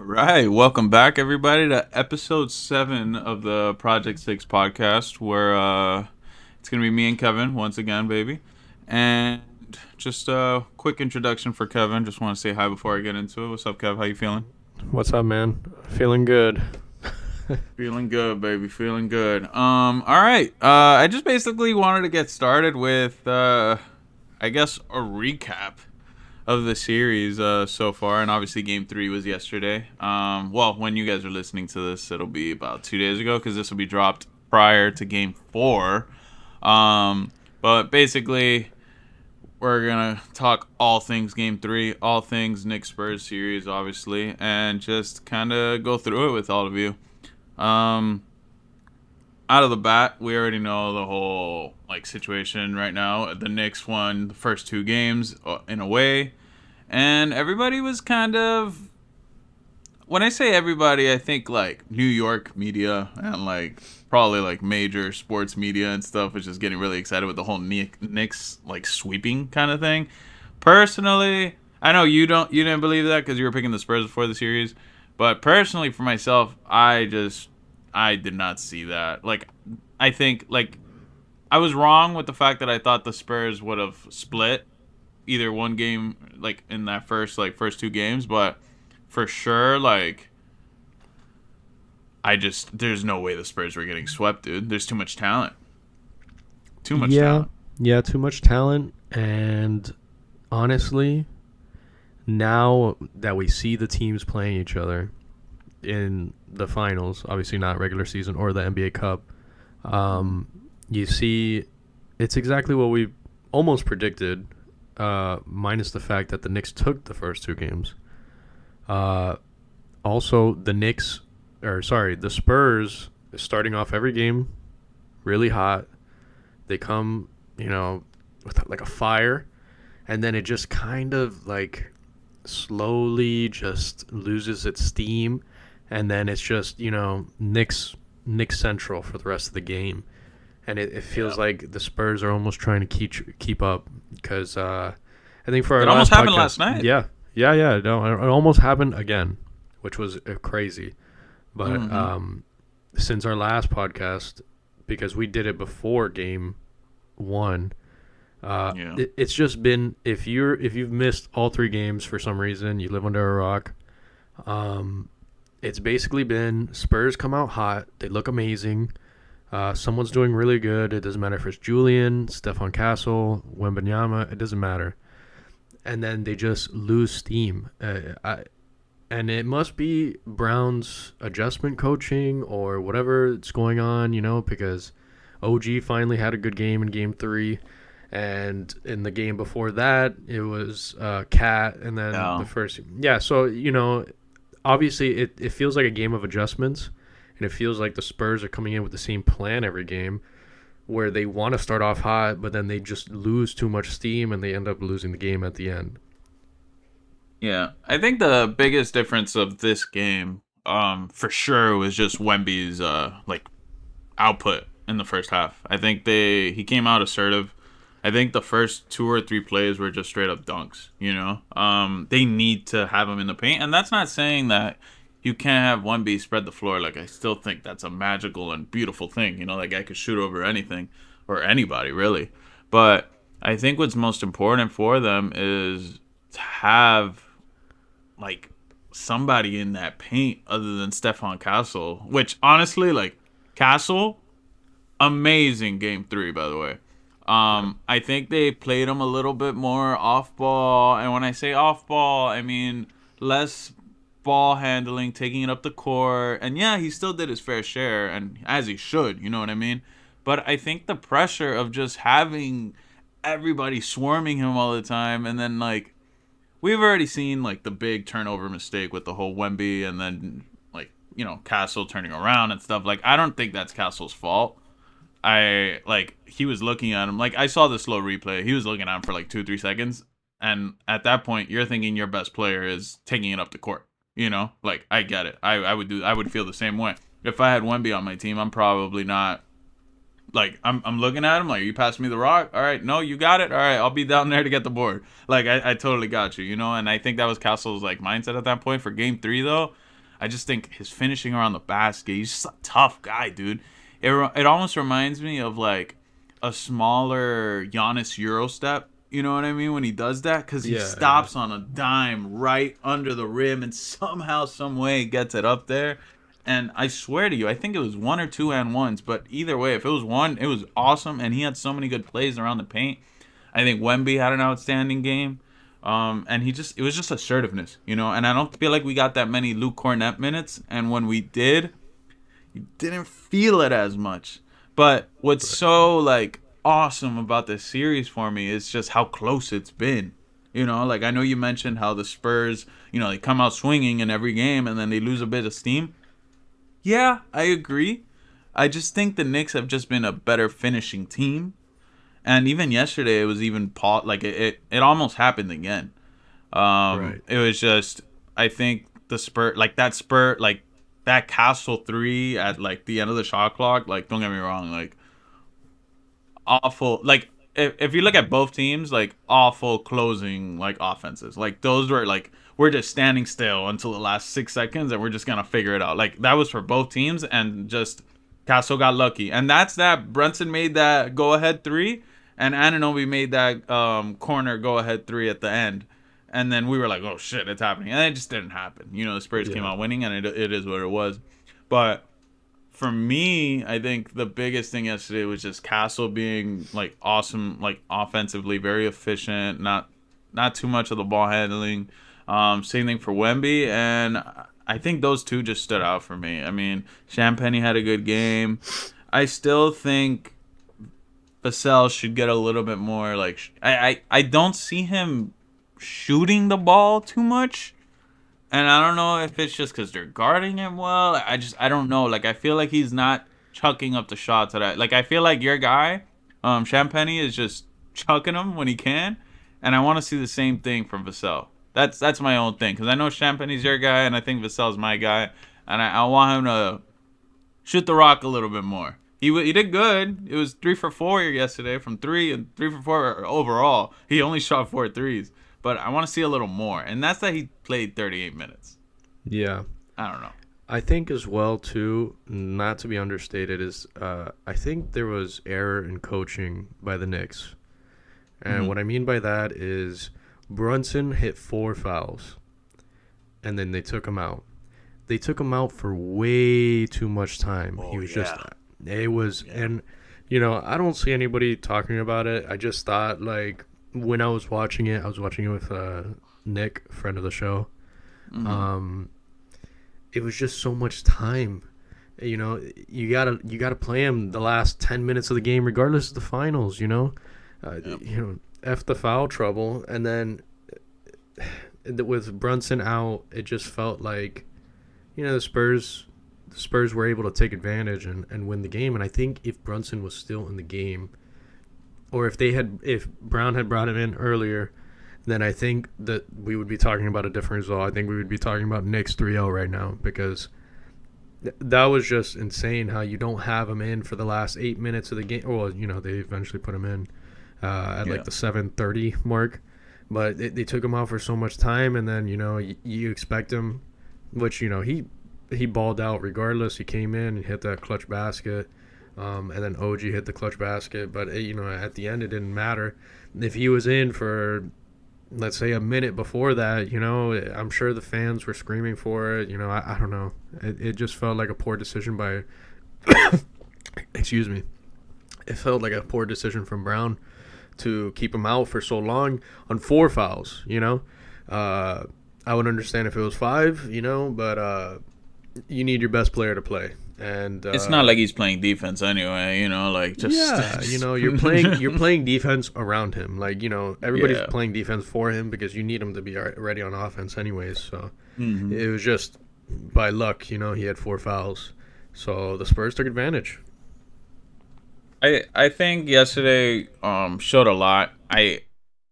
Right, welcome back everybody to episode 7 of the ProjectSiix Podcast, where it's gonna be me and Kevin once again, baby. And just a quick introduction for Kevin. Just want to say hi before I get into it. What's up, Kev? How you feeling? What's up, man? Feeling good. Feeling good, baby. Feeling good. All right. I just basically wanted to get started with, I guess, a recap of the series so far, and obviously Game 3 was yesterday. Well, when you guys are listening to this, it'll be about 2 days ago because this will be dropped prior to Game 4. But basically, we're gonna talk all things Game 3, all things Knicks Spurs series, obviously, and just kind of go through it with all of you. Um, Out of the bat, we already know the whole situation right now. The Knicks won the first 2 games in a way, and everybody was kind of. When I say everybody, I think New York media and probably major sports media and stuff was just getting really excited with the whole Knicks sweeping kind of thing. Personally, I know you didn't believe that because you were picking the Spurs before the series, but personally for myself, I did not see that. I think I was wrong with the fact that I thought the Spurs would have split either one game in that first 2 games, but for sure there's no way the Spurs were getting swept, dude. There's too much talent. Too much talent. Yeah, too much talent. And honestly, now that we see the teams playing each other in the finals, obviously not regular season or the NBA Cup, you see it's exactly what we almost predicted, minus the fact that the Knicks took the first 2 games. Also, the Spurs starting off every game really hot. They come, with a fire, and then it just kind of slowly just loses its steam, and then it's just Knicks central for the rest of the game, and it feels like the Spurs are almost trying to keep up because I think for our It last almost happened podcast, last night. Yeah. No, it almost happened again, which was crazy. But since our last podcast, because we did it before Game 1, it's just been if you've missed all 3 games for some reason, you live under a rock. It's basically been Spurs come out hot, they look amazing. Someone's doing really good. It doesn't matter if it's Julian, Stephon Castle, Wembanyama. It doesn't matter. And then they just lose steam. And it must be Brown's adjustment coaching or whatever's going on, because OG finally had a good game in Game 3. And in the game before that, it was Cat. And then the first. Yeah, so, obviously it feels like a game of adjustments. And it feels like the Spurs are coming in with the same plan every game, where they want to start off hot, but then they just lose too much steam and they end up losing the game at the end. Yeah, I think the biggest difference of this game, for sure, was just Wemby's output in the first half. I think he came out assertive. I think the first 2 or 3 plays were just straight up dunks. They need to have him in the paint, and that's not saying that you can't have Wemby spread the floor. I still think that's a magical and beautiful thing. That guy could shoot over anything or anybody, really. But I think what's most important for them is to have somebody in that paint other than Stephon Castle, which honestly, Castle, amazing Game 3, by the way. I think they played him a little bit more off ball, and when I say off ball, I mean less ball handling, taking it up the court, and yeah, he still did his fair share, and as he should, you know what I mean? But I think the pressure of just having everybody swarming him all the time, and then we've already seen the big turnover mistake with the whole Wemby, and then Castle turning around and stuff. I don't think that's Castle's fault. He was looking at him. I saw the slow replay. He was looking at him for 2-3 seconds, and at that point, you're thinking your best player is taking it up the court. I get it. I would feel the same way. If I had Wemby on my team, I'm probably not. I'm looking at him you passed me the rock. All right, no, you got it. All right, I'll be down there to get the board. I totally got you, and I think that was Castle's mindset at that point. For Game 3 though, I just think his finishing around the basket, he's just a tough guy, dude. It almost reminds me of like a smaller Giannis Euro step. You know what I mean? When he does that, because he stops on a dime right under the rim and somehow, some way gets it up there. And I swear to you, I think it was 1 or 2 and ones, but either way, if it was one, it was awesome, and he had so many good plays around the paint. I think Wemby had an outstanding game, and it was just assertiveness, you know. And I don't feel like we got that many Luke Cornett minutes, and when we did, you didn't feel it as much. But what's so like awesome about this series for me is just how close it's been. You know, like I know you mentioned how the Spurs, you know, they come out swinging in every game and then they lose a bit of steam. Yeah, I agree. I just think the Knicks have just been a better finishing team. And even yesterday, it was even it almost happened again. It was just, I think the that Castle 3 at like the end of the shot clock. Like, don't get me wrong, like awful. Like if you look at both teams, like awful closing like offenses. Like those were like, we're just standing still until the last 6 seconds and we're just gonna figure it out. Like that was for both teams, and just Castle got lucky. And that's that Brunson made that go ahead 3, and Anunoby made that corner go ahead 3 at the end. And then we were like, oh shit, it's happening. And it just didn't happen. You know, the Spurs came out winning, and it is what it was. But for me, I think the biggest thing yesterday was just Castle being like awesome, like offensively, very efficient, not too much of the ball handling. Same thing for Wemby, and I think those two just stood out for me. I mean, Champagnie had a good game. I still think Vassell should get a little bit more. Like I don't see him shooting the ball too much, and I don't know if it's just because they're guarding him well. I don't know. Like I feel like he's not chucking up the shots that I feel like your guy, Champagnie, is just chucking them when he can, and I want to see the same thing from Vassell. That's my own thing, because I know Champagnie's your guy, and I think Vassell's my guy, and I want him to shoot the rock a little bit more. He did good. It was 3 for 4 yesterday from 3, and 3 for 4 overall. He only shot 4 threes. But I want to see a little more. And that's that he played 38 minutes. Yeah. I don't know. I think as well, too, not to be understated, is I think there was error in coaching by the Knicks. And what I mean by that is Brunson hit 4 fouls, and then they took him out. They took him out for way too much time. He was and, you know, I don't see anybody talking about it. I just thought, like, when I was watching it with Nick, friend of the show. It was just so much time. You know, you gotta play him the last 10 minutes of the game, regardless of the finals. You know, you know, F the foul trouble, and then with Brunson out, it just felt like, you know, the Spurs were able to take advantage and win the game. And I think if Brunson was still in the game, or if Brown had brought him in earlier, then I think that we would be talking about a different result. I think we would be talking about Knicks 3-0 right now, because that was just insane how you don't have him in for the last 8 minutes of the game. Well, you know, they eventually put him in at like the 7:30 mark, but they took him out for so much time, and then, you know, you expect him, which, you know, he balled out regardless. He came in and hit that clutch basket. And then OG hit the clutch basket. But, you know, at the end, it didn't matter. If he was in for, let's say, a minute before that, you know, I'm sure the fans were screaming for it. You know, I don't know. It just felt like a poor decision by excuse me. It felt like a poor decision from Brown to keep him out for so long on 4 fouls, you know. I would understand if it was 5, you know, but you need your best player to play. And it's not like he's playing defense anyway, you know, like just you know, you're playing defense around him. Like, you know, everybody's playing defense for him because you need him to be ready on offense anyways. So it was just by luck, you know, he had 4 fouls. So the Spurs took advantage. I think yesterday showed a lot.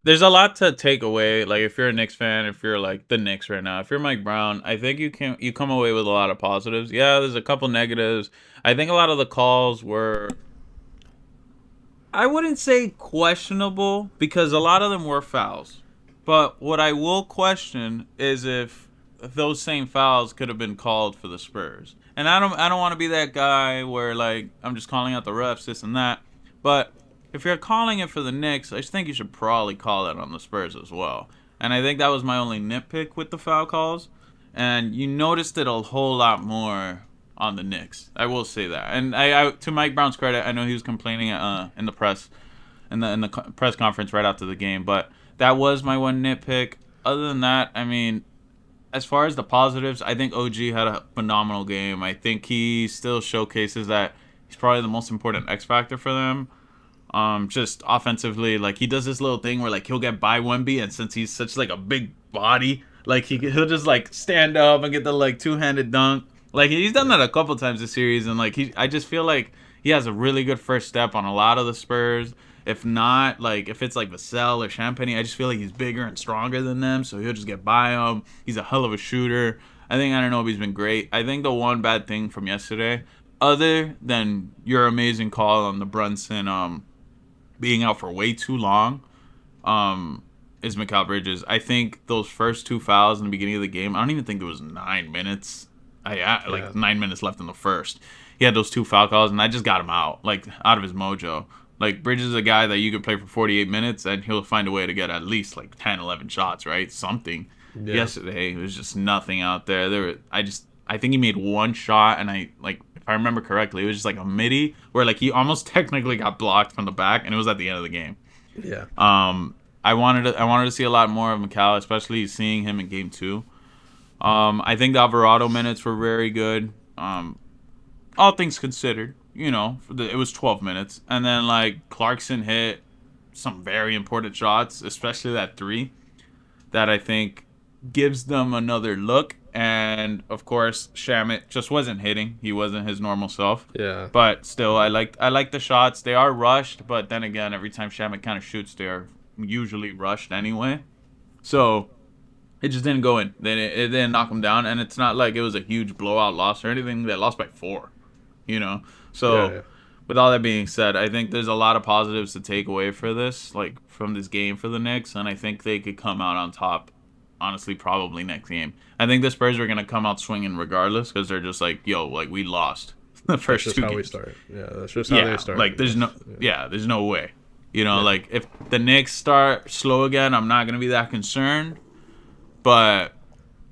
There's a lot to take away. Like, if you're a Knicks fan, if you're like the Knicks right now, if you're Mike Brown, I think you come away with a lot of positives. Yeah, there's a couple negatives. I think a lot of the calls were, I wouldn't say questionable, because a lot of them were fouls. But what I will question is if those same fouls could have been called for the Spurs. And I don't want to be that guy where like I'm just calling out the refs, this and that. But if you're calling it for the Knicks, I just think you should probably call it on the Spurs as well. And I think that was my only nitpick with the foul calls. And you noticed it a whole lot more on the Knicks. I will say that. And I to Mike Brown's credit, I know he was complaining in the press press conference right after the game, but that was my one nitpick. Other than that, I mean, as far as the positives, I think OG had a phenomenal game. I think he still showcases that he's probably the most important X factor for them. Just offensively, like he does this little thing where like he'll get by Wemby, and since he's such like a big body, like he'll just like stand up and get the like two-handed dunk. Like he's done that a couple times this series, and like I just feel like he has a really good first step on a lot of the Spurs. If not, like, if it's like Vassell or Champagny, I just feel like he's bigger and stronger than them, so he'll just get by them. He's a hell of a shooter. I think Anunoby's been great. I think the one bad thing from yesterday, other than your amazing call on the Brunson being out for way too long, is Mikal Bridges. I think those first two fouls in the beginning of the game, I don't even think it was 9 minutes. 9 minutes left in the first. He had those two foul calls, and I just got him out of his mojo. Like, Bridges is a guy that you could play for 48 minutes, and he'll find a way to get at least, 10, 11 shots, right? Something. Yeah. Yesterday, it was just nothing out there. I think he made one shot, and if I remember correctly, it was just, a midi, where, he almost technically got blocked from the back, and it was at the end of the game. Yeah. I wanted to see a lot more of Mikal, especially seeing him in Game 2. I think the Alvarado minutes were very good. All things considered. It was 12 minutes. And then, Clarkson hit some very important shots, especially that three, that I think gives them another look. And, of course, Shamet just wasn't hitting. He wasn't his normal self. Yeah. But still, I like the shots. They are rushed, but then again, every time Shamet kind of shoots, they are usually rushed anyway. So it just didn't go in. It didn't knock them down. And it's not like it was a huge blowout loss or anything. They lost by 4, So, yeah. With all that being said, I think there's a lot of positives to take away from this game for the Knicks, and I think they could come out on top, honestly, probably next game. I think the Spurs are going to come out swinging regardless, because they're just we lost the first two games. That's just how we start. Yeah, that's just how they start. There's no way. If the Knicks start slow again, I'm not going to be that concerned, but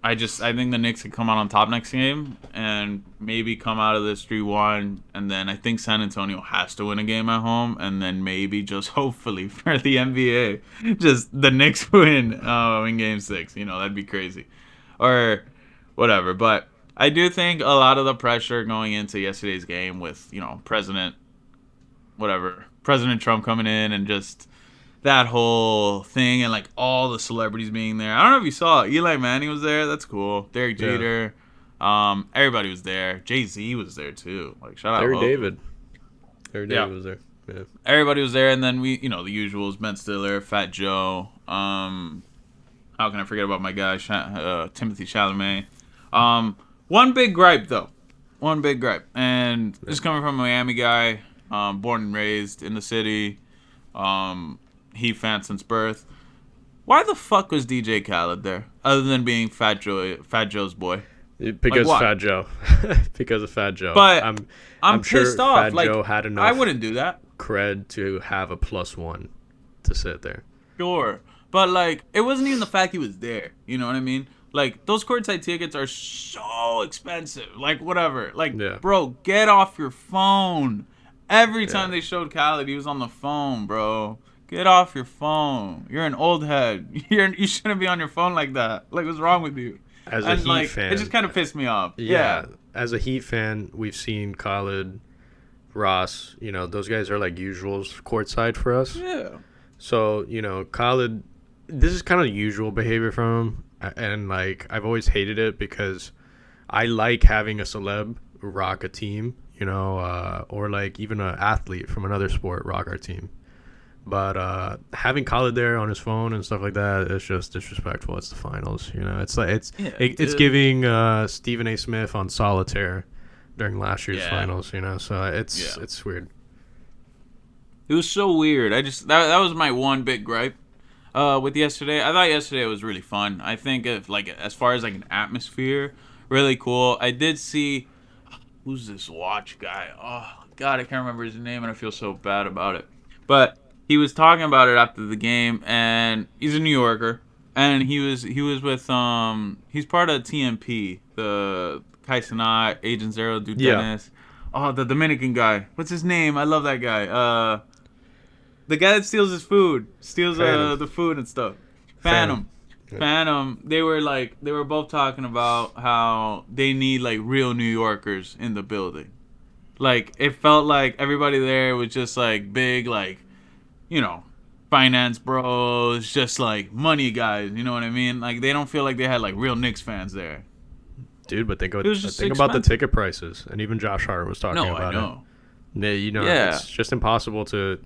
I think the Knicks could come out on top next game and maybe come out of this 3-1. And then I think San Antonio has to win a game at home. And then maybe just hopefully for the NBA, just the Knicks win in Game 6. That'd be crazy. Or whatever. But I do think a lot of the pressure going into yesterday's game with, President Trump coming in and just that whole thing and all the celebrities being there. I don't know if you saw Eli Manning was there. That's cool. Derek Jeter. Yeah. Everybody was there. Jay-Z was there too. Shout out Larry David. Larry David was there. Yeah. Everybody was there, and then we, the usuals: Ben Stiller, Fat Joe. How can I forget about my guy Timothy Chalamet? One big gripe though. And this coming from a Miami guy, born and raised in the city. Heat fan since birth. Why the fuck was DJ Khaled there, other than being Fat Joe's boy? Because Fat Joe. Because of Fat Joe. But I'm pissed sure off. Fat Joe had enough. I wouldn't do that. Cred to have a +1 to sit there. Sure, but it wasn't even the fact he was there. You know what I mean? Those courtside tickets are so expensive. Whatever. Bro, get off your phone. Every time they showed Khaled, he was on the phone, bro. Get off your phone. You're an old head. You shouldn't be on your phone like that. What's wrong with you? As a Heat fan. It just kind of pissed me off. Yeah. As a Heat fan, we've seen Khaled, Ross, those guys are usuals courtside for us. Yeah. So, Khaled, this is kind of usual behavior from him. And, I've always hated it because I like having a celeb rock a team, or even an athlete from another sport rock our team. But having Khaled there on his phone and stuff like that, it's just disrespectful. It's the finals, it's giving Stephen A. Smith on Solitaire during last year's finals, So it's weird. It was so weird. That was my one big gripe. with yesterday. I thought yesterday was really fun. I think if like as far as like an atmosphere, really cool. I did see who's this watch guy? Oh God, I can't remember his name, and I feel so bad about it. But he was talking about it after the game, and he's a New Yorker, and he was with he's part of TMP, the Kai Cenat, Agent Zero, Dude Yeah. Dennis. Oh, the Dominican guy. What's his name? I love that guy. The guy that steals his food, steals Phantom. the food and stuff. Phantom. Phantom. Phantom. They were both talking about how they need like real New Yorkers in the building. Like it felt like everybody there was just like big like, you know, finance bros, just like money guys. You know what I mean? Like they don't feel like they had like real Knicks fans there. Dude, but think It was just about the expensive. ticket prices, and even Josh Hart was talking No, I about know. it. Yeah. It's just impossible to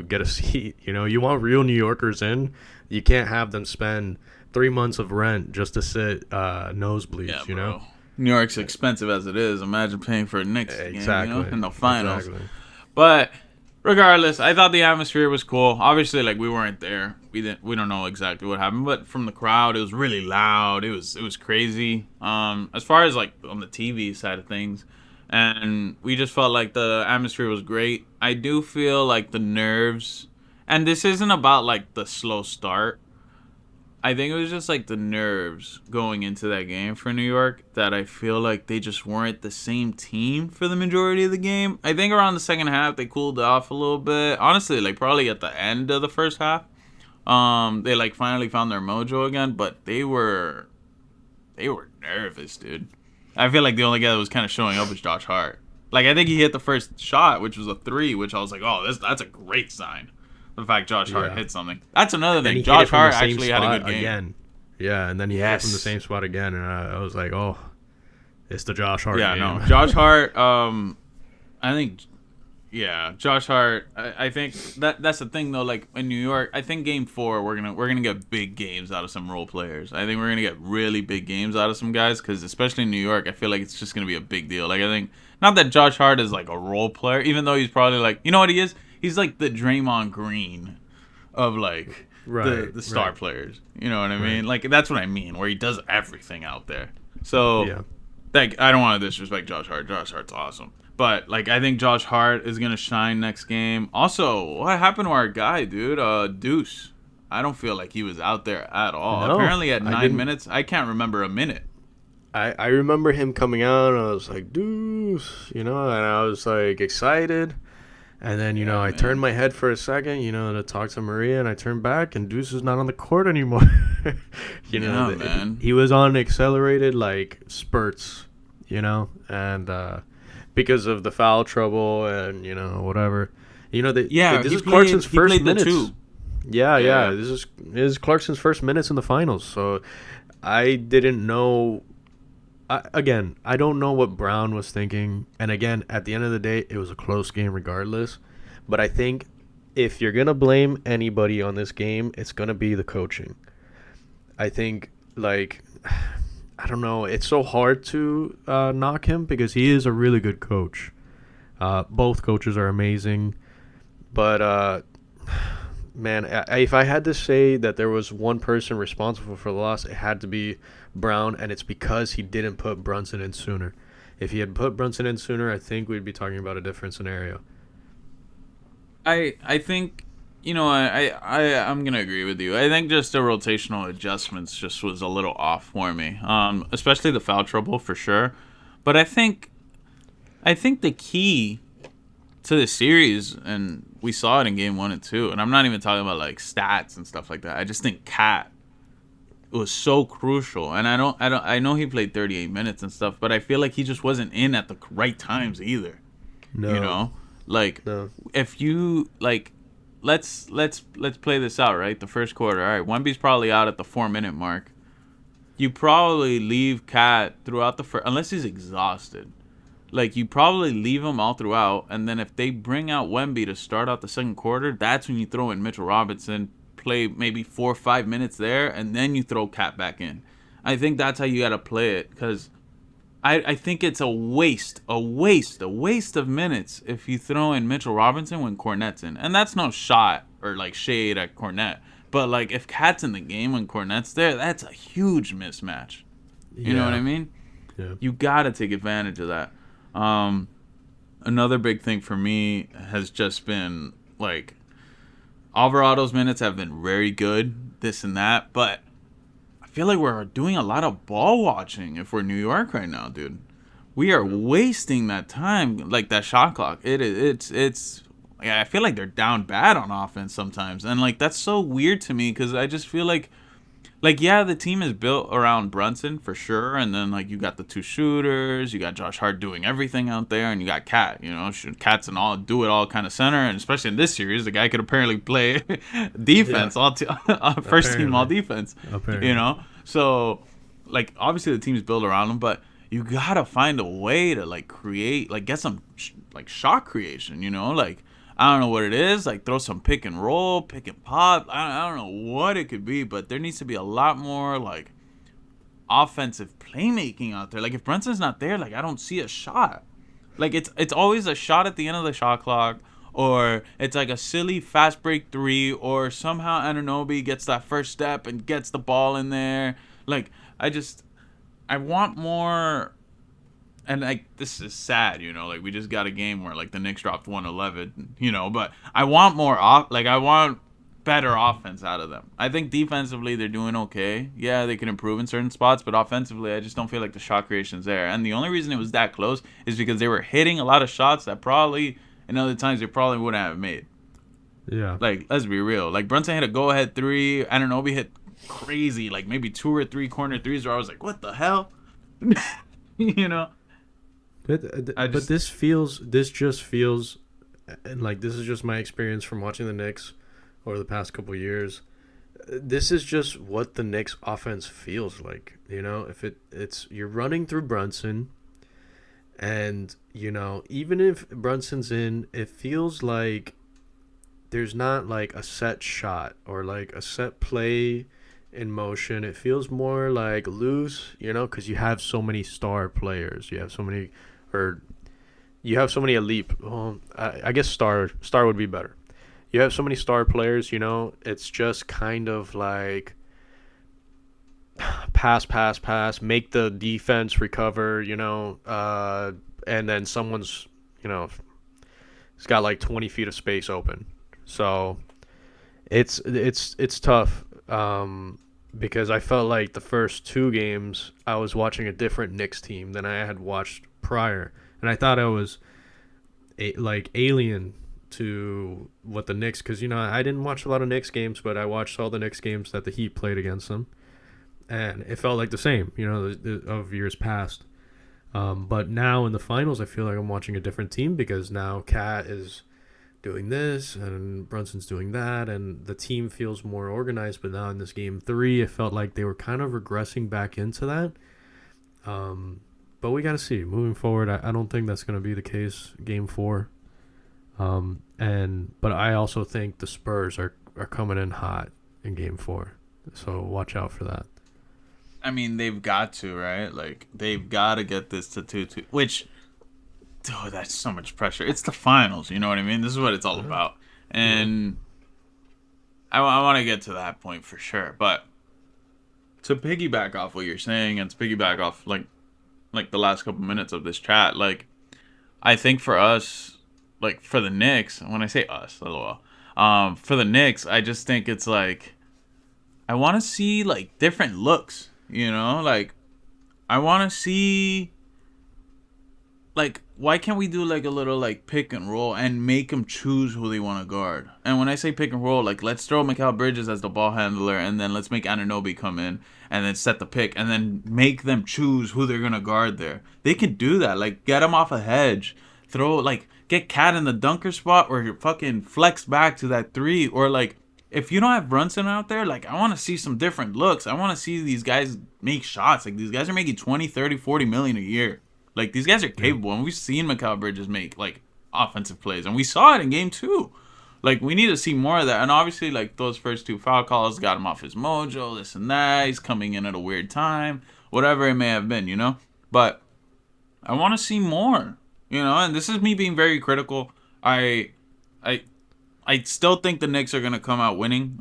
get a seat. You want real New Yorkers in. You can't have them spend 3 months of rent just to sit nosebleeds. Yeah, You bro. know. New York's expensive as it is. Imagine paying for a Knicks game, Exactly. in the finals. Exactly. But regardless, I thought the atmosphere was cool. Obviously, like we weren't there. We don't know exactly what happened, but from the crowd, it was really loud. It was crazy. As far as like on the TV side of things, and we just felt like the atmosphere was great. I do feel like the nerves, and this isn't about like the slow start. I think it was just like the nerves going into that game for New York that I feel like they just weren't the same team for the majority of the game. I think around the second half they cooled off a little bit. Honestly, like probably at the end of the first half, they like finally found their mojo again. But they were nervous, dude. I feel like the only guy that was kind of showing up was Josh Hart. Like I think he hit the first shot, which was a three, which I was like, oh, that's a great sign. The fact Josh Hart Yeah. hit something. That's another And he thing. hit Josh it from the Hart same actually had a spot good game. again. Yeah, and then he hit it from the Yes. same spot again, and I was like, oh, it's the Josh Hart Yeah, game. no. Josh Hart, I think, yeah, Josh Hart. I think that's the thing though. Like in New York, I think Game 4 we're gonna get big games out of some role players. I think we're gonna get really big games out of some guys because especially in New York, I feel like it's just gonna be a big deal. Like I think not that Josh Hart is like a role player, even though he's probably like you know what he is. He's like the Draymond Green of like Right, the star right. players. You know what I Right. mean? Like that's what I mean, where he does everything out there. So Yeah. like I don't want to disrespect Josh Hart. Josh Hart's awesome. But like I think Josh Hart is gonna shine next game. Also, what happened to our guy, dude? Deuce. I don't feel like he was out there at all. No, Apparently at I 9 didn't- minutes, I can't remember a minute. I remember him coming out, and I was like, Deuce, and I was like excited. And then, Yeah, I man. turned my head for a second, to talk to Maria, and I turned back, and Deuce is not on the court anymore. Yeah, man. He was on accelerated, like, spurts, and because of the foul trouble and, whatever. Yeah, this he is Clarkson's played first the minutes. two. Yeah, Yeah. this is Clarkson's first minutes in the finals, so I didn't know. Again, I don't know what Brown was thinking. And again, at the end of the day, it was a close game regardless. But I think if you're going to blame anybody on this game, it's going to be the coaching. I think, like, I don't know. It's so hard to knock him because he is a really good coach. Both coaches are amazing. But, man, if I had to say that there was one person responsible for the loss, it had to be Brown, and it's because he didn't put Brunson in sooner. If he had put Brunson in sooner, I think we'd be talking about a different scenario. I think I'm gonna agree with you. I think just the rotational adjustments just was a little off for me. Especially the foul trouble for sure. But I think the key to the series, and we saw it in game 1 and 2, and I'm not even talking about like stats and stuff like that. I just think Cat was so crucial, and I know he played 38 minutes and stuff, but I feel like he just wasn't in at the right times either. No. Like No. if you like, let's play this out, right? The first quarter, all right. Wemby's probably out at the 4-minute mark. You probably leave Cat throughout the first, unless he's exhausted. Like you probably leave him all throughout, and then if they bring out Wemby to start out the second quarter, that's when you throw in Mitchell Robinson, play maybe 4 or 5 minutes there, and then you throw Cat back in. I think that's how you gotta play it, because I think it's a waste of minutes if you throw in Mitchell Robinson when Cornette's in. And that's no shot or like shade at Cornette. But like if Cat's in the game when Cornette's there, that's a huge mismatch. You know what I mean? Yeah. You gotta take advantage of that. Another big thing for me has just been like Alvarado's minutes have been very good, this and that, but I feel like we're doing a lot of ball watching if we're New York right now, dude. We are wasting that time, like that shot clock. It's. Yeah, I feel like they're down bad on offense sometimes, and like that's so weird to me because I just feel like yeah, the team is built around Brunson for sure, and then like you got the two shooters, you got Josh Hart doing everything out there, and you got Cat, Cat's an all do it all kind of center, and especially in this series, the guy could apparently play defense, first team all defense, Apparently. So like obviously the team is built around him, but you gotta find a way to like create, like get some like shot creation, like. I don't know what it is. Like, throw some pick and roll, pick and pop. I don't know what it could be, but there needs to be a lot more, like, offensive playmaking out there. Like, if Brunson's not there, like, I don't see a shot. Like, it's always a shot at the end of the shot clock, or it's like a silly fast break three, or somehow Anunoby gets that first step and gets the ball in there. Like, I want more. And like this is sad, like we just got a game where like the Knicks dropped 111, but I want more I want better offense out of them. I think defensively they're doing okay. Yeah, they can improve in certain spots, but offensively I just don't feel like the shot creation's there. And the only reason it was that close is because they were hitting a lot of shots that probably in other times they probably wouldn't have made. Yeah. Like, let's be real. Like Brunson hit a go-ahead three, Anunoby hit crazy, like maybe 2 or 3 corner threes where I was like, what the hell? But this just feels, and like this is just my experience from watching the Knicks over the past couple of years. This is just what the Knicks offense feels like. If it's you're running through Brunson, and even if Brunson's in, it feels like there's not like a set shot or like a set play in motion. It feels more like loose, because you have so many star players. You have so many elite. Well, I guess star would be better. You have so many star players. It's just kind of like pass, make the defense recover. And then someone's it's got like 20 feet of space open. So it's tough. Because I felt like the first 2 games I was watching a different Knicks team than I had watched prior, and I thought I was like alien to what the Knicks, because I didn't watch a lot of Knicks games, but I watched all the Knicks games that the Heat played against them, and it felt like the same, of years past. But now in the finals, I feel like I'm watching a different team because now Cat is doing this and Brunson's doing that, and the team feels more organized. But now in this game 3, it felt like they were kind of regressing back into that. But we got to see moving forward. I don't think that's going to be the case game 4. But I also think the Spurs are coming in hot in game 4, so watch out for that. I mean, they've got to, right? Like they've got to get this to 2-2, which. Oh, that's so much pressure. It's the finals, you know what I mean? This is what it's all about. And I want to get to that point for sure. But to piggyback off what you're saying and to piggyback off like the last couple minutes of this chat, like I think for us, like for the Knicks, when I say us, lol, for the Knicks, I just think it's like I want to see like different looks, like I want to see like why can't we do like a little like pick and roll and make them choose who they want to guard? And when I say pick and roll, like let's throw Mikal Bridges as the ball handler, and then let's make Anunoby come in and then set the pick, and then make them choose who they're gonna guard there. They can do that. Like get them off a hedge, get Cat in the dunker spot, or fucking flex back to that 3, or like if you don't have Brunson out there, like I want to see some different looks. I want to see these guys make shots. Like these guys are making 20, 30, 40 million a year. Like, these guys are capable, and we've seen Mikal Bridges make, like, offensive plays, and we saw it in Game 2. Like, we need to see more of that, and obviously, like, those first 2 foul calls got him off his mojo, this and that, he's coming in at a weird time, whatever it may have been, But I want to see more, and this is me being very critical. I still think the Knicks are going to come out winning.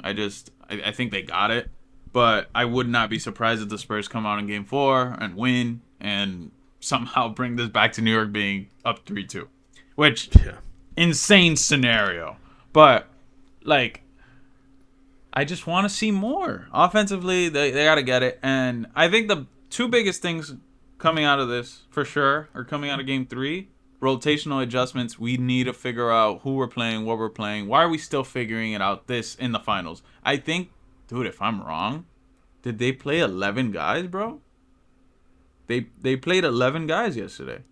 I think they got it. But I would not be surprised if the Spurs come out in Game 4 and win and somehow bring this back to New York being up 3-2. Which, insane scenario. But, like, I just want to see more. Offensively, they got to get it. And I think the two biggest things coming out of this, for sure, are coming out of Game 3. Rotational adjustments. We need to figure out who we're playing, what we're playing. Why are we still figuring it out this in the finals? I think, dude, if I'm wrong, did they play 11 guys, bro? They played 11 guys yesterday.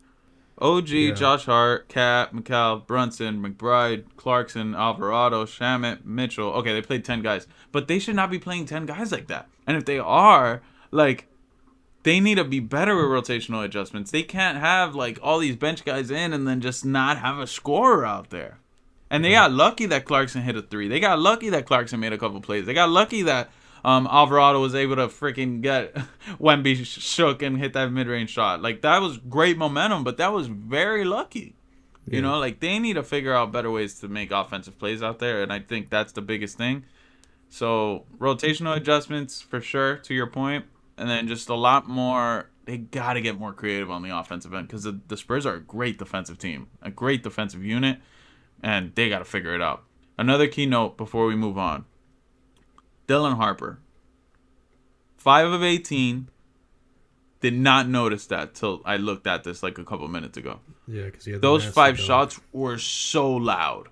OG, Josh Hart, Cat, McCall, Brunson, McBride, Clarkson, Alvarado, Shamet, Mitchell. Okay, they played 10 guys. But they should not be playing 10 guys like that. And if they are, like, they need to be better with rotational adjustments. They can't have, like, all these bench guys in and then just not have a scorer out there. And they got lucky that Clarkson hit a 3. They got lucky that Clarkson made a couple plays. They got lucky that Alvarado was able to freaking get Wemby shook and hit that mid-range shot. Like, that was great momentum, but that was very lucky. You know, like, they need to figure out better ways to make offensive plays out there, and I think that's the biggest thing. So, rotational adjustments, for sure, to your point. And then just a lot more, they got to get more creative on the offensive end because the Spurs are a great defensive team, a great defensive unit, and they got to figure it out. Another key note before we move on. Dylan Harper, 5 of 18, did not notice that till I looked at this like a couple minutes ago. Yeah, because those 5 shots were so loud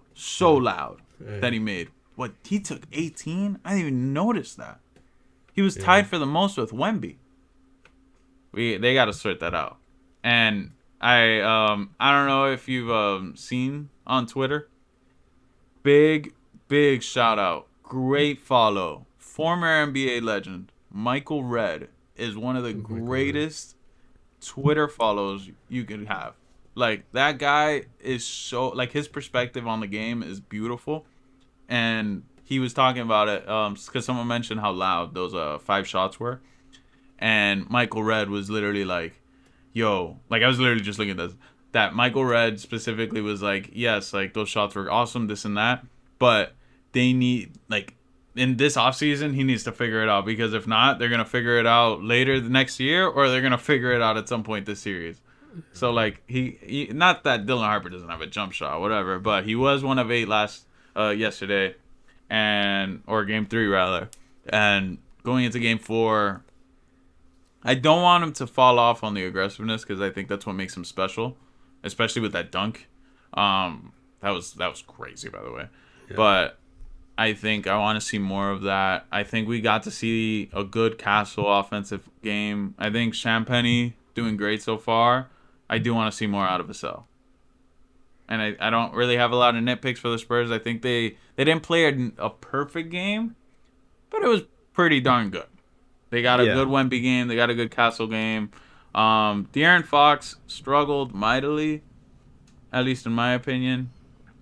that he made. What, he took 18? I didn't even notice that. He was tied for the most with Wemby. They got to sort that out. And I don't know if you've seen on Twitter. Big shout out. Great follow. Former NBA legend Michael Redd is one of the greatest Twitter follows you can have. Like, that guy is so, like, his perspective on the game is beautiful. And he was talking about it because someone mentioned how loud those 5 shots were. And Michael Redd was literally like, yo, like, I was literally just looking at this. That Michael Redd specifically was like, yes, like, those shots were awesome, this and that. But they need, like, in this offseason, he needs to figure it out. Because if not, they're going to figure it out later the next year, or they're going to figure it out at some point this series. So, like, he not that Dylan Harper doesn't have a jump shot, whatever, but he was 1 of 8 yesterday. Or Game 3 rather, and going into Game 4, I don't want him to fall off on the aggressiveness because I think that's what makes him special, especially with that dunk. That was crazy, by the way. Yeah. But I think I want to see more of that. I think we got to see a good Castle offensive game. I think Champagnie doing great so far. I do want to see more out of Vassell. And I don't really have a lot of nitpicks for the Spurs. I think they didn't play a perfect game, but it was pretty darn good. They got a good Wemby game. They got a good Castle game. De'Aaron Fox struggled mightily, at least in my opinion.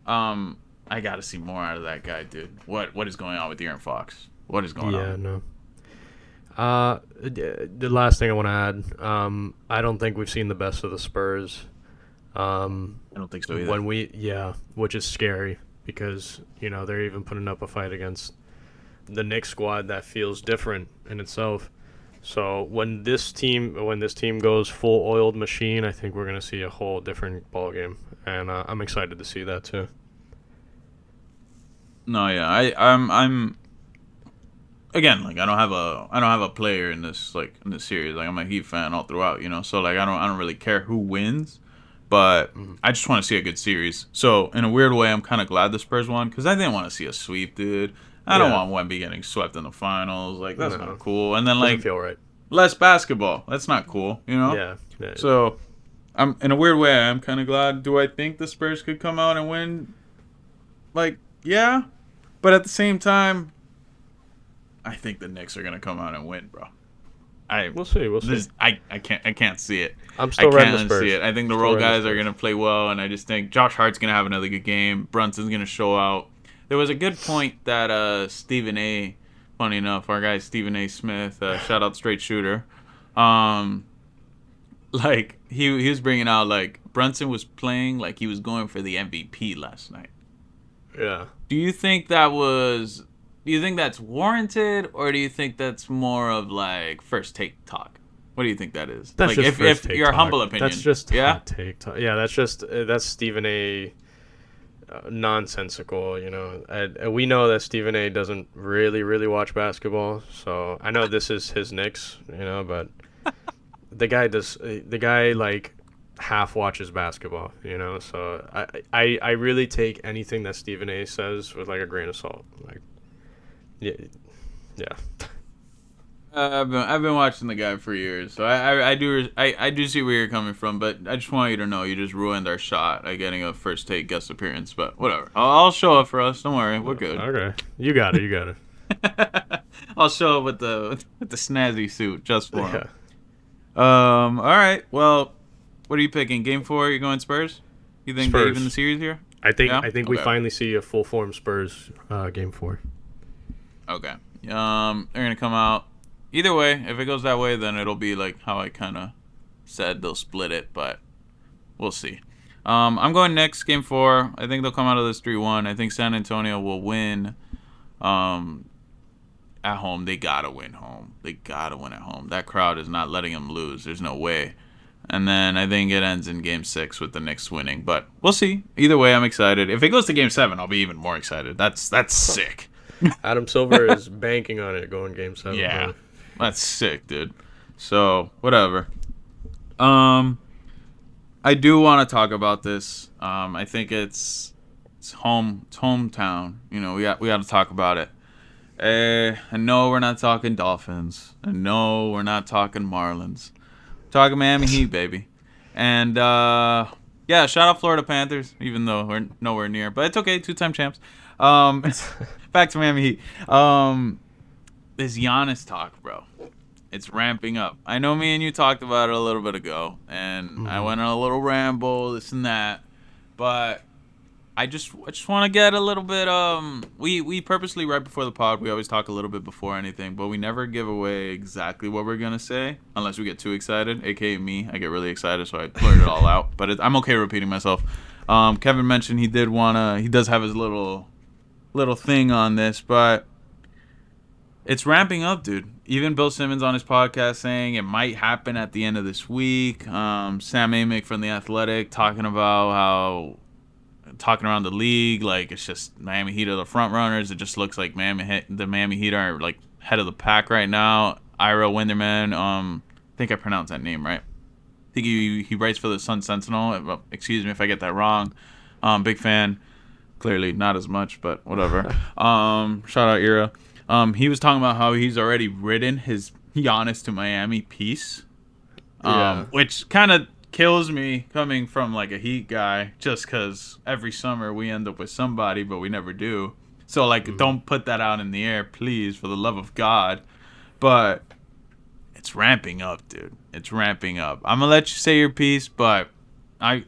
I got to see more out of that guy, dude. What is going on with De'Aaron Fox? What is going on? Yeah, no. The last thing I want to add, I don't think we've seen the best of the Spurs. I don't think so either. Which is scary because, you know, they're even putting up a fight against the Knicks squad that feels different in itself. So when this team goes full oiled machine, I think we're going to see a whole different ball game, and I'm excited to see that too. No, yeah, I'm again, like, I don't have a player in this series. Like, I'm a Heat fan all throughout, you know. So, like, I don't really care who wins. But I just want to see a good series. So, in a weird way, I'm kind of glad the Spurs won because I didn't want to see a sweep, dude. I don't want Wemby getting swept in the finals. Like, that's not cool. And then, like, feel right. Less basketball. That's not cool, you know? Yeah. So, in a weird way, I'm kind of glad. Do I think the Spurs could come out and win? Like, yeah. But at the same time, I think the Knicks are going to come out and win, bro. We'll see. I can't see it. I'm still riding the Spurs. See it. I think the role guys are gonna play well, and I just think Josh Hart's gonna have another good game. Brunson's gonna show out. There was a good point that Stephen A. Funny enough, our guy Stephen A. Smith, shout out straight shooter. Like he was bringing out like Brunson was playing like he was going for the MVP last night. Yeah. Do you think that was Do you think that's warranted, or do you think that's more of like first take talk? What do you think that is? That's like just if first take your talk. humble opinion. That's just yeah. hot take talk. Yeah, that's Stephen A. Nonsensical, you know. We know that Stephen A. doesn't really watch basketball, so I know this is his Knicks, you know, but the guy like half watches basketball, you know. So I really take anything that Stephen A. says with like a grain of salt. Like, yeah. I've been watching the guy for years, so I do see where you're coming from, but I just want you to know you just ruined our shot at getting a first take guest appearance. But whatever, I'll show up for us. Don't worry, we're good. Okay, you got it. I'll show up with the snazzy suit just for him. Yeah. All right. Well, what are you picking? Game 4? You going Spurs? You think they Spurs. even the series here? I think Yeah? we Okay. finally see a full form Spurs game 4. Okay. They're gonna come out. Either way, if it goes that way, then it'll be like how I kind of said they'll split it, but we'll see. I'm going Knicks game 4. I think they'll come out of this 3-1. I think San Antonio will win. At home, they gotta win home. They gotta win at home. That crowd is not letting them lose. There's no way. And then I think it ends in game 6 with the Knicks winning, but we'll see. Either way, I'm excited. If it goes to game 7, I'll be even more excited. That's sick. Adam Silver is banking on it going game 7. Yeah. Bro. That's sick, dude. So, whatever. I do want to talk about this. I think it's hometown. You know, we got to talk about it. I know we're not talking Dolphins. I know we're not talking Marlins. We're talking Miami Heat, baby. And yeah, shout out Florida Panthers, even though we're nowhere near. But it's okay, 2-time champs. Back to Miami Heat. This Giannis talk, bro. It's ramping up. I know me and you talked about it a little bit ago, and I went on a little ramble, this and that. But I just want to get a little bit. We purposely right before the pod, we always talk a little bit before anything, but we never give away exactly what we're gonna say unless we get too excited. AKA me, I get really excited, so I blurt it all out. But I'm okay repeating myself. Kevin mentioned he does have his little thing on this, but it's ramping up, dude. Even Bill Simmons on his podcast saying it might happen at the end of this week. Sam Amick from The Athletic talking around the league, like it's just Miami Heat are the front runners. It just looks like the Miami Heat are like head of the pack right now. Ira Winderman, I think I pronounced that name right. I think he writes for the Sun Sentinel. Excuse me if I get that wrong. Big fan. Clearly not as much, but whatever. Shout out Ira. He was talking about how he's already written his Giannis to Miami piece, which kind of kills me coming from like a Heat guy, just because every summer we end up with somebody, but we never do. So like, don't put that out in the air, please, for the love of God. But it's ramping up, dude. It's ramping up. I'm gonna let you say your piece, but I'm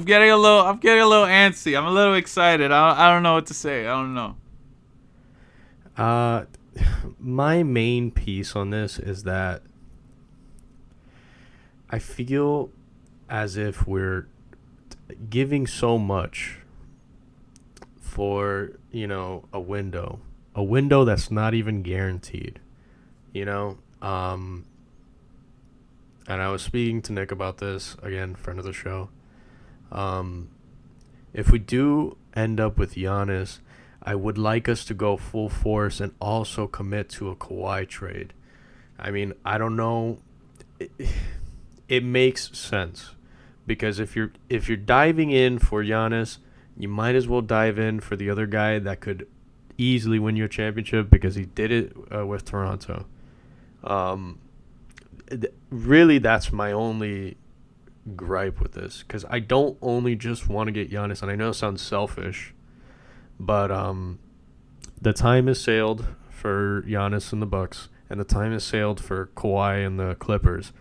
getting a little antsy. I'm a little excited. I don't know what to say. I don't know. My main piece on this is that I feel as if we're giving so much for, you know, a window that's not even guaranteed, you know. And I was speaking to Nick about this, again, friend of the show. If we do end up with Giannis, I would like us to go full force and also commit to a Kawhi trade. I mean, I don't know. It makes sense because if you're diving in for Giannis, you might as well dive in for the other guy that could easily win you a championship because he did it with Toronto. Really, that's my only gripe with this because I don't only just want to get Giannis, and I know it sounds selfish. But the time has sailed for Giannis and the Bucks, and the time has sailed for Kawhi and the Clippers.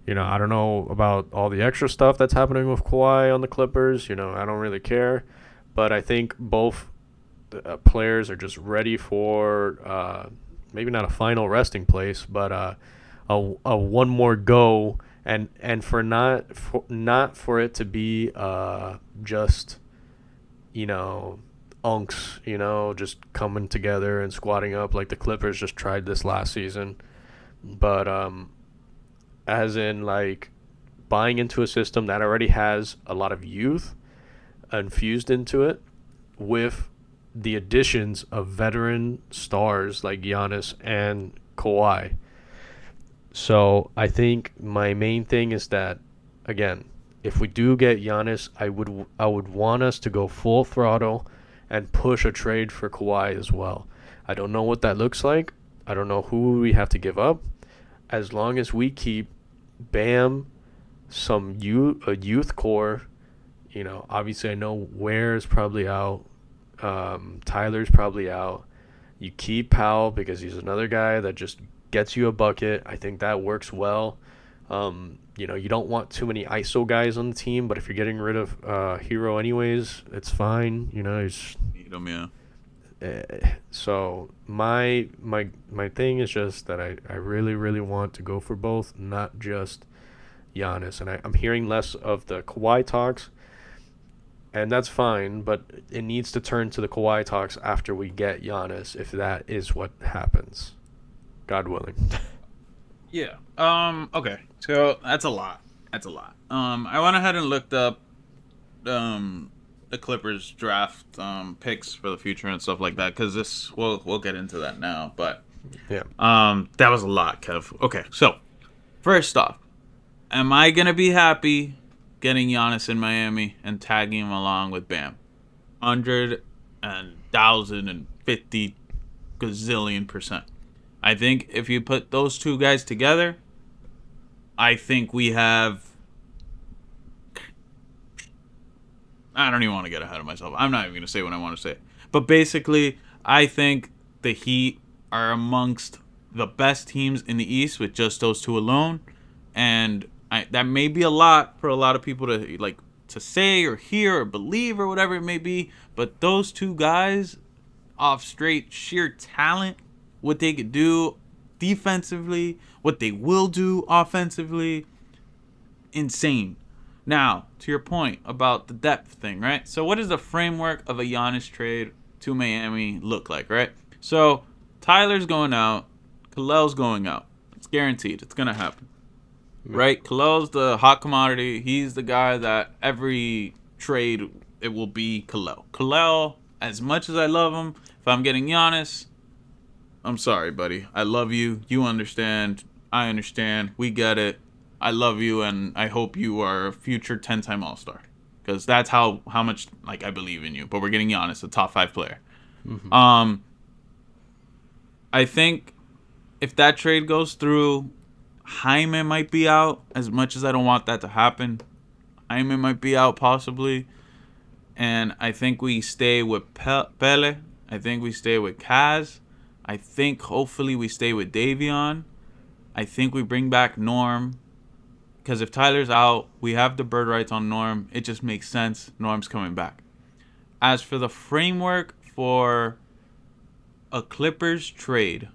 You know, I don't know about all the extra stuff that's happening with Kawhi on the Clippers. You know, I don't really care. But I think both players are just ready for maybe not a final resting place, but a one more go, and for not for it to be just, you know, unks, just coming together and squatting up like the Clippers just tried this last season. But as in like buying into a system that already has a lot of youth infused into it with the additions of veteran stars like Giannis and Kawhi. So I think my main thing is that, again, if we do get Giannis, I would want us to go full throttle and push a trade for Kawhi as well. I don't know what that looks like. I don't know who we have to give up. As long as we keep Bam, a youth core, obviously I know Ware's probably out. Tyler's probably out. You keep Powell because he's another guy that just gets you a bucket. I think that works well. You don't want too many ISO guys on the team, but if you're getting rid of Hero anyways, it's fine. He's Need him, yeah. So my thing is just that I really, really want to go for both, not just Giannis. And I'm hearing less of the Kawhi talks, and that's fine, but it needs to turn to the Kawhi talks after we get Giannis, if that is what happens. God willing. Yeah. Okay. So that's a lot. I went ahead and looked up the Clippers draft picks for the future and stuff like that, because we'll get into that now. But yeah. That was a lot, Kev. Okay. So first off, am I gonna be happy getting Giannis in Miami and tagging him along with Bam? 100 and 1,050 gazillion %. I think if you put those two guys together, I think we have... I don't even want to get ahead of myself. I'm not even going to say what I want to say. But basically, I think the Heat are amongst the best teams in the East with just those two alone. And that may be a lot for a lot of people to say or hear or believe or whatever it may be. But those two guys, off straight sheer talent, what they could do defensively, what they will do offensively, insane. Now, to your point about the depth thing, right? So what does the framework of a Giannis trade to Miami look like, right? So Tyler's going out, Kalel's going out. It's guaranteed. It's going to happen. Right? Kalel's the hot commodity. He's the guy that every trade, it will be Kalel. Kalel, as much as I love him, if I'm getting Giannis, I'm sorry, buddy. I love you. You understand. I understand. We get it. I love you, and I hope you are a future 10-time All-Star. Because that's how much I believe in you. But we're getting Giannis, a top 5 player. Mm-hmm. I think if that trade goes through, Jaime might be out. As much as I don't want that to happen, Jaime might be out possibly. And I think we stay with Pele. I think we stay with Kaz. I think hopefully we stay with Davion. I think we bring back Norm. Because if Tyler's out, we have the bird rights on Norm. It just makes sense. Norm's coming back. As for the framework for a Clippers trade,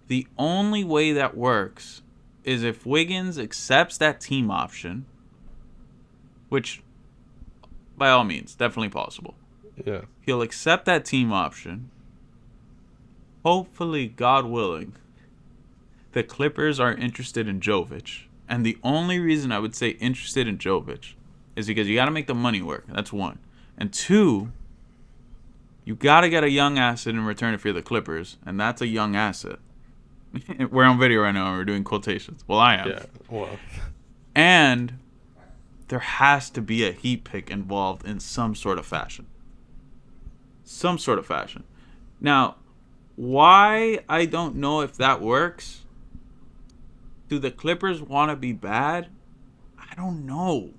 the only way that works is if Wiggins accepts that team option, which, by all means, definitely possible. Yeah. He'll accept that team option. Hopefully, God willing, the Clippers are interested in Jovic. And the only reason I would say interested in Jovic is because you got to make the money work. That's one. And two, you got to get a young asset in return if you're the Clippers. And that's a young asset. We're on video right now and we're doing quotations. Well, I am. Yeah, well. And there has to be a Heat pick involved in some sort of fashion. Now, why I don't know if that works. Do the Clippers want to be bad? I don't know.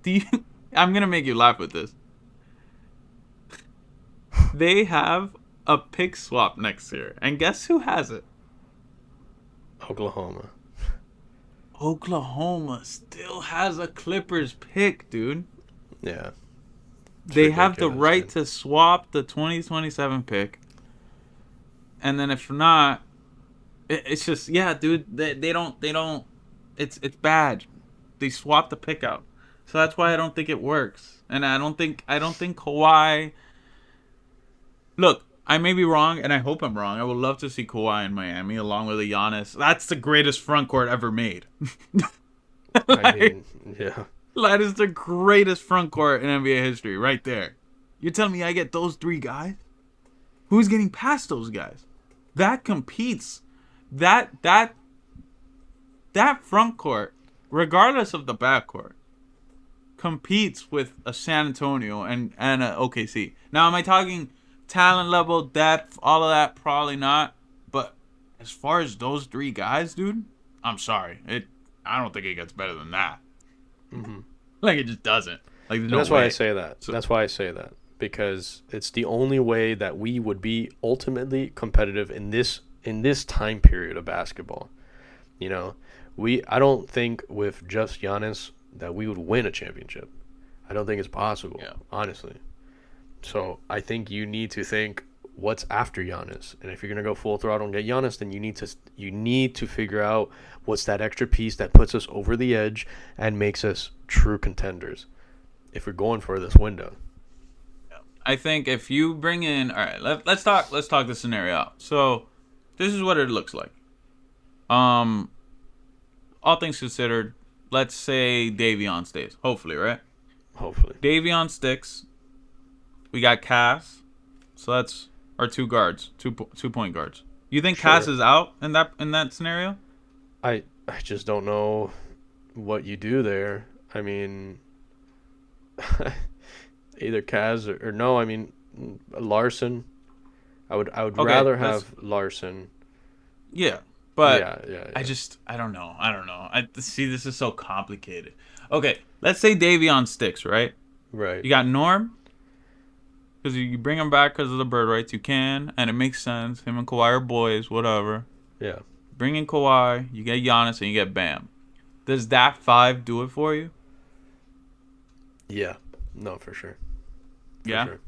I'm going to make you laugh with this. They have a pick swap next year. And guess who has it? Oklahoma. Oklahoma still has a Clippers pick, dude. Yeah. They have the right to swap the 2027 pick. And then if not, it's just, yeah, dude, they don't, it's bad. They swap the pick out. So that's why I don't think it works. And I don't think Kawhi look, I may be wrong, and I hope I'm wrong. I would love to see Kawhi in Miami along with a Giannis. That's the greatest front court ever made. I mean, yeah. That is the greatest front court in NBA history, right there. You're telling me I get those three guys? Who's getting past those guys? That competes. That front court, regardless of the back court, competes with a San Antonio and a OKC. Now, am I talking talent level, depth, all of that? Probably not. But as far as those three guys, dude, I'm sorry. I don't think it gets better than that. Mm-hmm. Like, it just doesn't. Like, there's no that's way. why I say that. That's why I say that. Because it's the only way that we would be ultimately competitive in this time period of basketball. You know, I don't think with just Giannis that we would win a championship. I don't think it's possible, honestly. So I think you need to think what's after Giannis. And if you're going to go full throttle and get Giannis, then you need to figure out what's that extra piece that puts us over the edge and makes us true contenders if we're going for this window. I think if you bring in, all right, let's talk the scenario out. So this is what it looks like. All things considered, let's say Davion stays. Hopefully, right? Hopefully. Davion sticks. We got Cass. So that's our two guards, 2-point guards. You think Cass is out in that scenario? I just don't know what you do there. I mean, either Cass or no. I mean, Larson. I would rather have Larson. Yeah, but yeah. I don't know. I see, this is so complicated. Okay, let's say Davion sticks, right? Right. You got Norm. Because you bring him back because of the bird rights, you can, and it makes sense. Him and Kawhi are boys, whatever. Yeah. Bring in Kawhi, you get Giannis, and you get Bam. Does that 5 do it for you? Yeah. No, for sure. Yeah. Sure.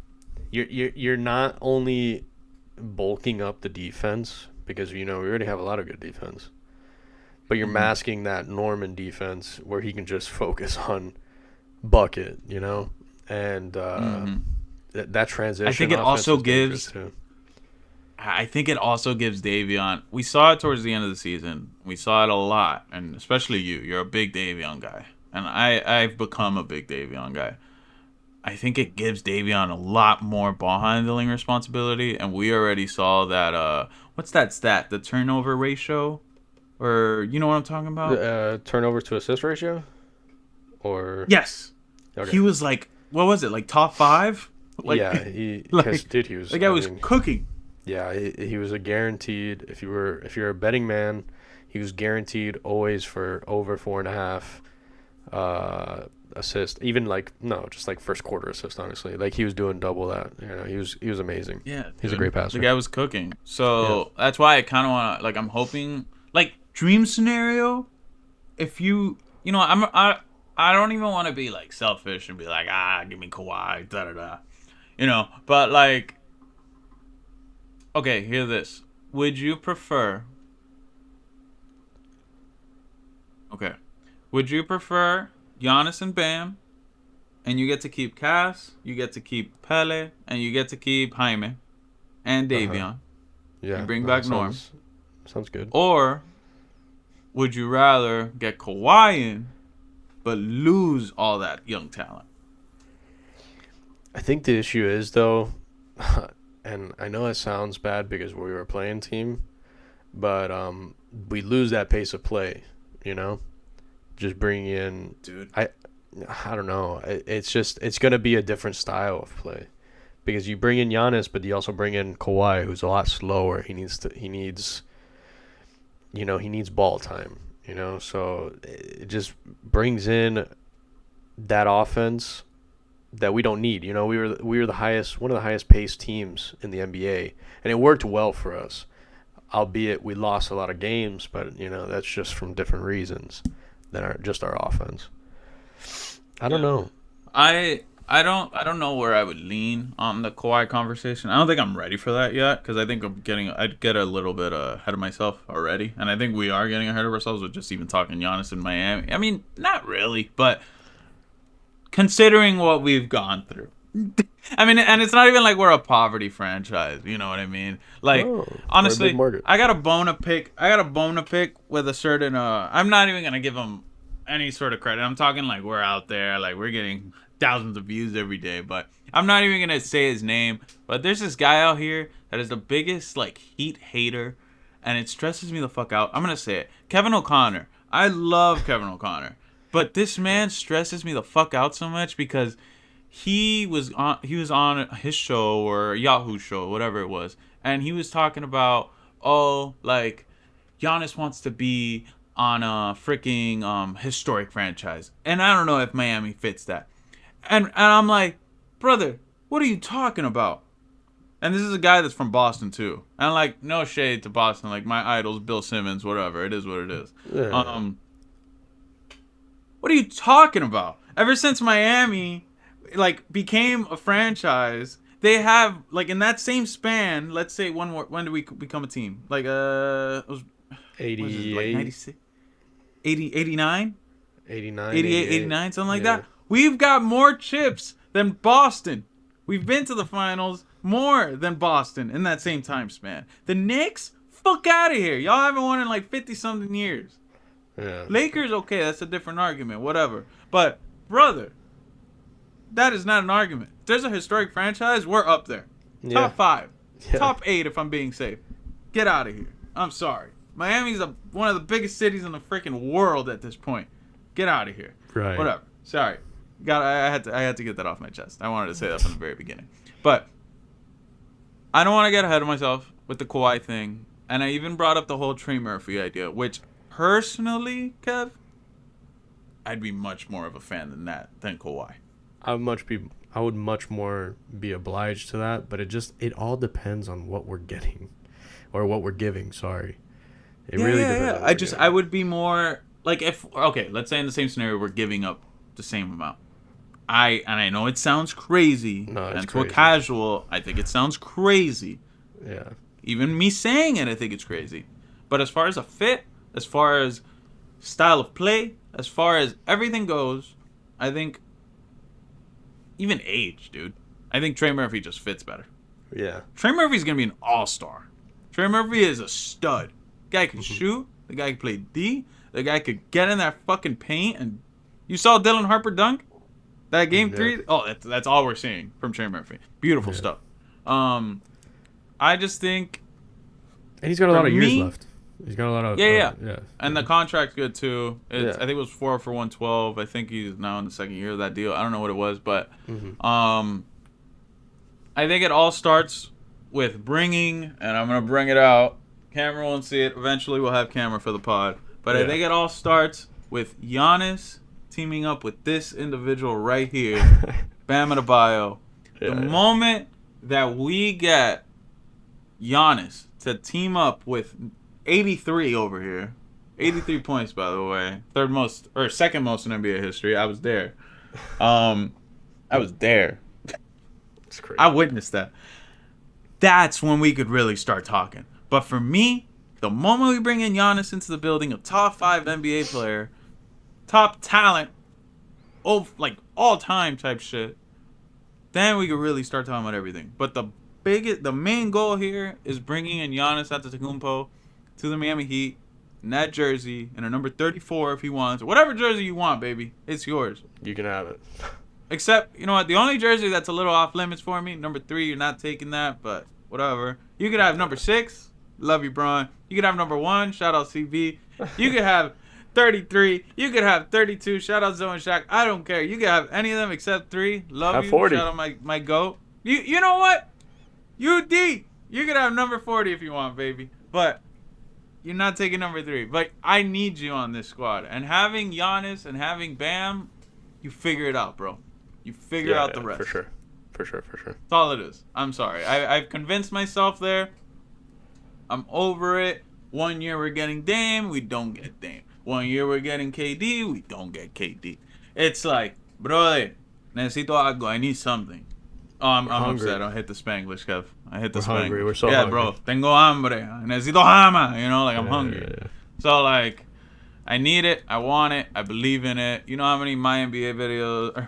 You're not only bulking up the defense because we already have a lot of good defense, but you're masking that Norman defense where he can just focus on bucket, and that transition. I think it also gives. I think it also gives Davion. We saw it towards the end of the season. We saw it a lot, and especially you. You're a big Davion guy, and I've become a big Davion guy. I think it gives Davion a lot more ball handling responsibility, and we already saw that. What's that stat? The turnover ratio, or you know what I'm talking about? Turnover to assist ratio, or yes. Okay. He was like, what was it? Like top 5? Like, yeah, he was. Like, I was cooking. Yeah, he was a guaranteed. If you're a betting man, he was guaranteed always for over 4.5 assist. Even just like first quarter assist. Honestly, like he was doing double that. He was amazing. Yeah, he's a great passer. The guy was cooking. So that's why I kind of want to, like, I'm hoping, like, dream scenario. If I don't even want to be like selfish and be like, give me Kawhi, da da da. But like, okay, hear this. Would you prefer Giannis and Bam, and you get to keep Cass, you get to keep Pele, and you get to keep Jaime and Davion? Yeah. And bring back Norm. Sounds good. Or would you rather get Kawhi in, but lose all that young talent? I think the issue is, though, and I know it sounds bad because we were a playing team, but we lose that pace of play, Just bringing in... Dude. I don't know. It's going to be a different style of play. Because you bring in Giannis, but you also bring in Kawhi, who's a lot slower. He needs ball time, So it just brings in that offense that we don't need. We were one of the highest paced teams in the NBA, and it worked well for us. Albeit we lost a lot of games, but that's just from different reasons than our offense. I don't know. I don't know where I would lean on the Kawhi conversation. I don't think I'm ready for that yet, because I think I'd get a little bit ahead of myself already, and I think we are getting ahead of ourselves with just even talking Giannis in Miami. I mean, not really, but considering what we've gone through, I mean, and it's not even like we're a poverty franchise. You know what I mean? Like, honestly, I got a bone to pick. With a certain. I'm not even gonna give him any sort of credit. I'm talking like we're out there, like we're getting thousands of views every day. But I'm not even gonna say his name. But there's this guy out here that is the biggest like Heat hater, and it stresses me the fuck out. I'm gonna say it, Kevin O'Connor. I love Kevin O'Connor, but this man stresses me the fuck out so much because he was on his show or Yahoo show, whatever it was, and he was talking about like Giannis wants to be on a freaking historic franchise, and I don't know if Miami fits that, and I'm like, brother, what are you talking about? And this is a guy that's from Boston too, and like no shade to Boston, like my idols, Bill Simmons, whatever, it is what it is. Yeah. What are you talking about? Ever since Miami like became a franchise, they have like in that same span, let's say when did we become a team? Like it was 88, like 96, 80, 89, 89, 89, something like that. We've got more chips than Boston. We've been to the finals more than Boston in that same time span. The Knicks, fuck out of here. Y'all haven't won in like 50 something years. Yeah. Lakers, okay, that's a different argument, whatever. But brother, that is not an argument. If there's a historic franchise, we're up there. Yeah. Top 5. Yeah. Top 8 if I'm being safe. Get out of here. I'm sorry. Miami's one of the biggest cities in the freaking world at this point. Get out of here. Right. Whatever. Sorry. I had to get that off my chest. I wanted to say that from the very beginning. But I don't want to get ahead of myself with the Kawhi thing. And I even brought up the whole Trey Murphy idea, which personally, Kev, I'd be much more of a fan than Kawhi. I would much more be obliged to that, but it all depends on what we're getting, or what we're giving. Sorry, it really depends. I would be more like let's say in the same scenario we're giving up the same amount. I know it sounds crazy. No, it's and crazy. to a casual, I think it sounds crazy. Yeah. Even me saying it, I think it's crazy. But as far as a fit, as far as style of play, as far as everything goes, I think. Even age, dude. I think Trey Murphy just fits better. Yeah. Trey Murphy's going to be an all-star. Trey Murphy is a stud. The guy can shoot. The guy can play D. The guy could get in that fucking paint. And you saw Dylan Harper dunk? That game 3? Oh, that's all we're seeing from Trey Murphy. Beautiful stuff. I just think... And he's got a lot of years left. He's got a lot of... Yeah. Yeah. And the contract's good, too. Yeah. I think it was 4 for 112. I think he's now in the second year of that deal. I don't know what it was, but I think it all starts with bringing, and I'm going to bring it out. Camera won't see it. Eventually, we'll have camera for the pod. But I think it all starts with Giannis teaming up with this individual right here, Bam Adebayo. The moment that we get Giannis to team up with 83 over here. 83 points, by the way. Second most in NBA history. I was there. It's crazy. I witnessed that. That's when we could really start talking. But for me, the moment we bring in Giannis into the building, a top 5 NBA player, top talent, like all-time type shit, then we could really start talking about everything. But the main goal here is bringing in Giannis Antetokounmpo to the Miami Heat in that jersey, and a number 34 if he wants. Whatever jersey you want, baby. It's yours. You can have it. Except, you know what? The only jersey that's a little off limits for me, number 3, you're not taking that, but whatever. You could have number 6. Love you, Braun. You could have number 1. Shout out CB. You could have 33. You could have 32. Shout out Zoe and Shaq. I don't care. You could have any of them except 3. Love have you. 40. Shout out my GOAT. You know what? UD. You could have number 40 if you want, baby. But you're not taking number 3. But I need you on this squad. And having Giannis and having Bam, you figure it out, bro. You figure out the rest. For sure. That's all it is. I'm sorry. I've convinced myself there. I'm over it. 1 year we're getting Dame, we don't get Dame. 1 year we're getting KD, we don't get KD. It's like, brother, necesito algo. I need something. Oh, I'm upset. I hit the Spanglish, Kev. I hit the Spanglish. Hungry. We're so hungry. hungry. Bro. Tengo hambre. Necesito hama. You know, like I'm hungry. Yeah. So, like, I need it. I want it. I believe in it. You know how many my NBA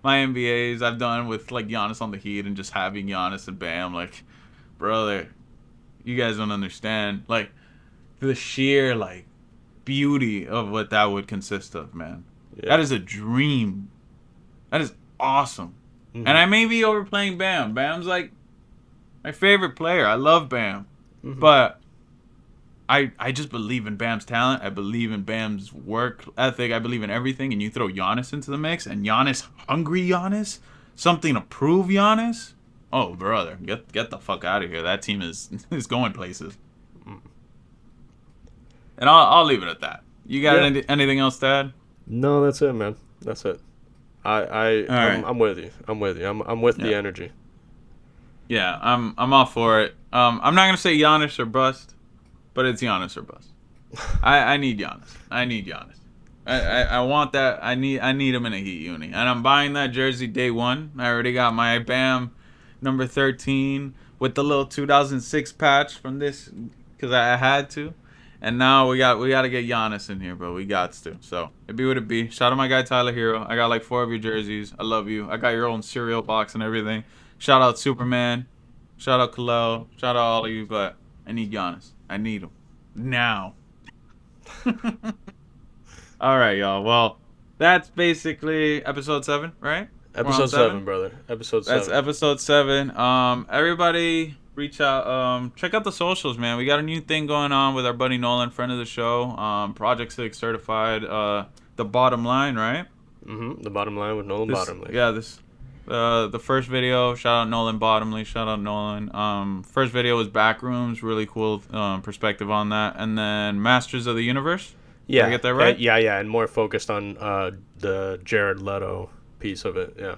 my NBAs I've done with like Giannis on the Heat and just having Giannis and Bam. Like, brother, you guys don't understand. Like, the sheer like beauty of what that would consist of, man. Yeah. That is a dream. That is awesome. Mm-hmm. And I may be overplaying Bam. Bam's like my favorite player. I love Bam. Mm-hmm. But I just believe in Bam's talent. I believe in Bam's work ethic. I believe in everything. And you throw Giannis into the mix, and hungry Giannis, something to prove Giannis. Oh, brother, get the fuck out of here. That team is going places. And I'll leave it at that. You got anything else to add? No, that's it, man. That's it. I'm with you. I'm with the energy. Yeah, I'm all for it. I'm not gonna say Giannis or bust, but it's Giannis or bust. I need Giannis. I want that. I need him in a Heat uni, and I'm buying that jersey day one. I already got my Bam number 13 with the little 2006 patch from this because I had to. And now we got to get Giannis in here, bro. We got to. So it be what it be. Shout out my guy Tyler Hero. I got like 4 of your jerseys. I love you. I got your own cereal box and everything. Shout out Superman. Shout out Khalil. Shout out all of you. But I need Giannis. I need him now. All right, y'all. Well, that's basically episode 7, right? Episode 7, brother. Episode 7. That's episode 7. Everybody, reach out. Check out the socials, man. We got a new thing going on with our buddy Nolan, friend of the show. ProjectSiix certified. The bottom line, right? Mm-hmm. The bottom line with Nolan Bottomley. Yeah, the first video. Shout out Nolan Bottomley. Shout out Nolan. First video was Backrooms. Really cool perspective on that. And then Masters of the Universe. Yeah, did I get that right? Yeah, and more focused on the Jared Leto piece of it. Yeah.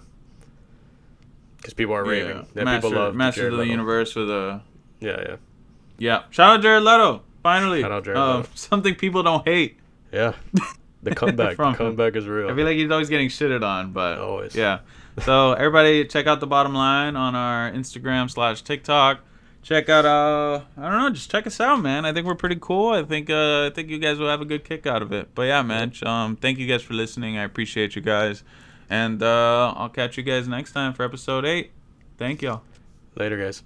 Because people are raving. Yeah, people love Masters of the Universe with a... Yeah. Shout out Jared Leto. Finally. Shout out Jared Leto. Something people don't hate. Yeah. The comeback. The comeback is real. I feel like he's always getting shitted on, but... Always. Yeah. So, everybody, check out The Bottom Line on our Instagram/TikTok. Check out, I don't know, just check us out, man. I think we're pretty cool. I think you guys will have a good kick out of it. But yeah, man, thank you guys for listening. I appreciate you guys. And I'll catch you guys next time for episode 8. Thank y'all. Later, guys.